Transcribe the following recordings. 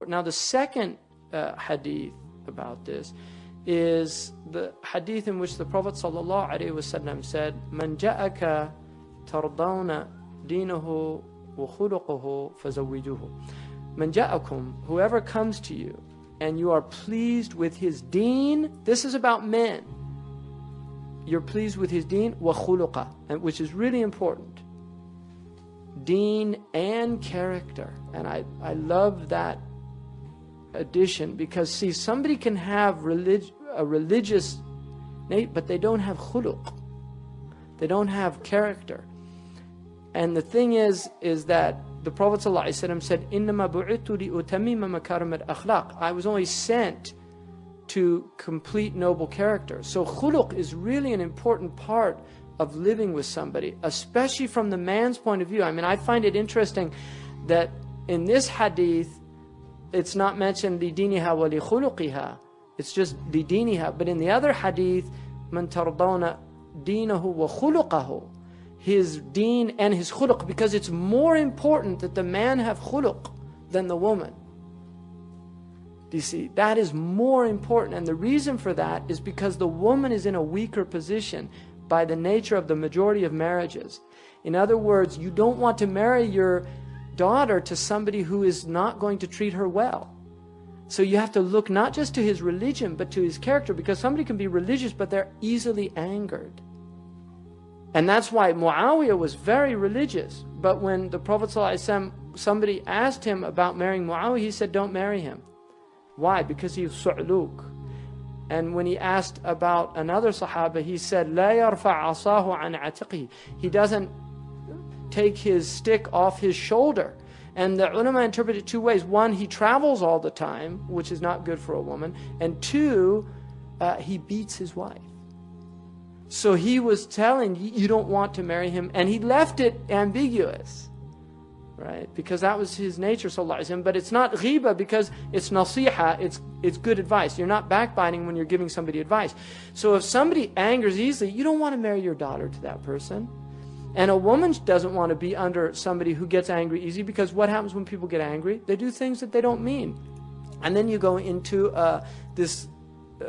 Now the second hadith about this is the hadith in which the Prophet ﷺ said, "Man ja'aka tardawna dinahu wa khuluquhu fazawwijuhu." Man ja'akum, whoever comes to you and you are pleased with his deen, this is about men. You're pleased with his deen wa khuluqa, which is really important. Deen and character. And I love that addition, because see, somebody can have a religious name, but they don't have khuluq. They don't have character. And the thing is that the Prophet ﷺ said, "Innama bu'ithu li'utammima makarim al-akhlaq." I was only sent to complete noble character. So khuluq is really an important part of living with somebody, especially from the man's point of view. I mean, I find it interesting that in this hadith, it's not mentioned lidiniha wa li khuluqiha. It's just lidiniha. But in the other hadith, man tardawna dinahu wa khuluqahu, his deen and his khuluq, because it's more important that the man have khuluq than the woman. Do you see? That is more important. And the reason for that is because the woman is in a weaker position by the nature of the majority of marriages. In other words, you don't want to marry your daughter to somebody who is not going to treat her well. So you have to look not just to his religion, but to his character, because somebody can be religious, but they're easily angered. And that's why Muawiyah was very religious. But when the Prophet ﷺ, somebody asked him about marrying Muawiyah, he said, don't marry him. Why? Because he was su'luk. And when he asked about another Sahaba, he said, لا يرفع عصاه عن عاتقه. He doesn't take his stick off his shoulder. And the ulama interpret it two ways. One, he travels all the time, which is not good for a woman. And two, he beats his wife. So he was telling you don't want to marry him, and he left it ambiguous, right? Because that was his nature, sallallahu alaihi wasallam. But it's not ghiba, because it's nasiha, it's good advice. You're not backbiting when you're giving somebody advice. So if somebody angers easily, you don't want to marry your daughter to that person. And a woman doesn't want to be under somebody who gets angry easy, because what happens when people get angry? They do things that they don't mean. And then you go into this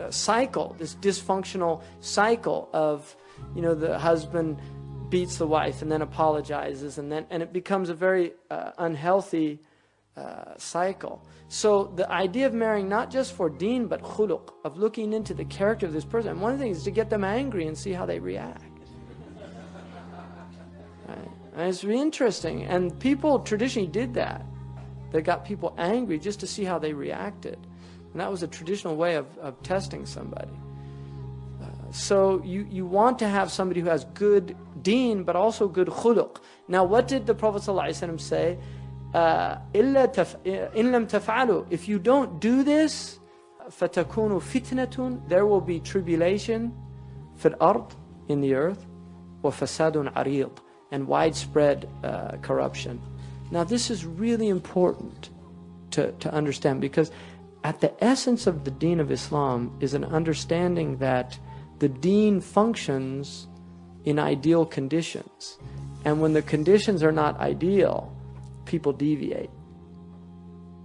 cycle, this dysfunctional cycle of, the husband beats the wife and then apologizes, and it becomes a very unhealthy cycle. So the idea of marrying not just for deen but khuluq, of looking into the character of this person. And one of the things is to get them angry and see how they react. Right? And it's really interesting. And people traditionally did that. They got people angry just to see how they reacted. And that was a traditional way of testing somebody. So you want to have somebody who has good deen, but also good khuluq. Now, what did the Prophet ﷺ say? إِن لَمْ تَفْعَلُوا. If you don't do this, فَتَكُونُ فِتْنَةٌ. There will be tribulation فِي الْأَرْضِ, in the earth, وَفَسَادٌ عَرِيضٌ, and widespread corruption. Now, this is really important to understand, because at the essence of the deen of Islam is an understanding that the deen functions in ideal conditions. And when the conditions are not ideal, people deviate.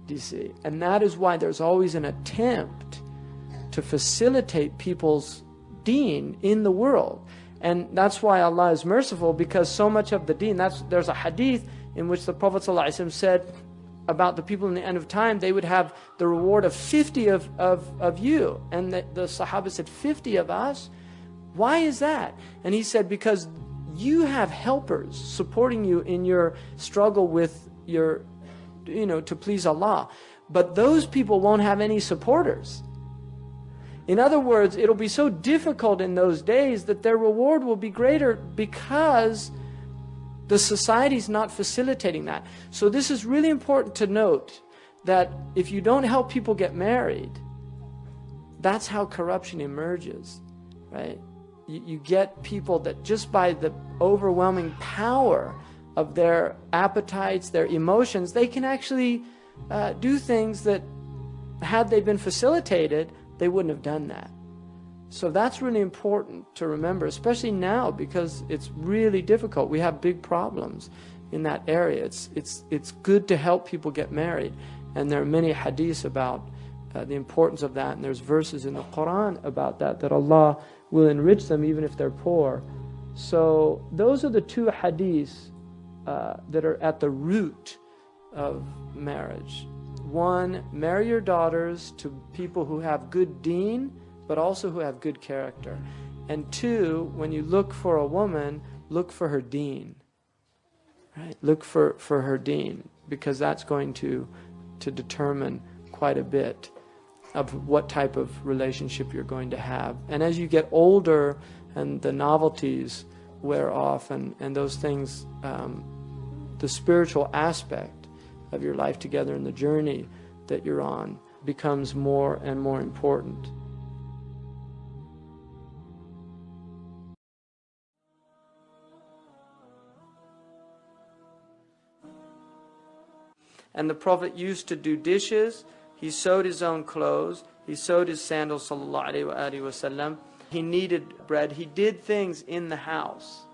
Do you see? And that is why there's always an attempt to facilitate people's deen in the world. And that's why Allah is merciful, because so much of the deen, there's a hadith in which the Prophet ﷺ said about the people in the end of time, they would have the reward of 50 of you. And the Sahaba said, 50 of us? Why is that? And he said, because you have helpers supporting you in your struggle with your, to please Allah. But those people won't have any supporters. In other words, it'll be so difficult in those days that their reward will be greater, because the society's not facilitating that. So this is really important to note, that if you don't help people get married, that's how corruption emerges, right? You get people that just by the overwhelming power of their appetites, their emotions, they can actually do things that, had they been facilitated, they wouldn't have done that. So that's really important to remember, especially now, because it's really difficult. We have big problems in that area. It's good to help people get married. And there are many hadiths about the importance of that, and there's verses in the Quran about that, that Allah will enrich them even if they're poor. So those are the two hadiths that are at the root of marriage. One, marry your daughters to people who have good deen, but also who have good character. And two, when you look for a woman, look for her deen. Right? Look for her deen, because that's going to determine quite a bit of what type of relationship you're going to have. And as you get older and the novelties wear off and those things, the spiritual aspect of your life together and the journey that you're on becomes more and more important. And the Prophet used to do dishes. He sewed his own clothes. He sewed his sandals, sallallahu alaihi wasallam. He kneaded bread. He did things in the house.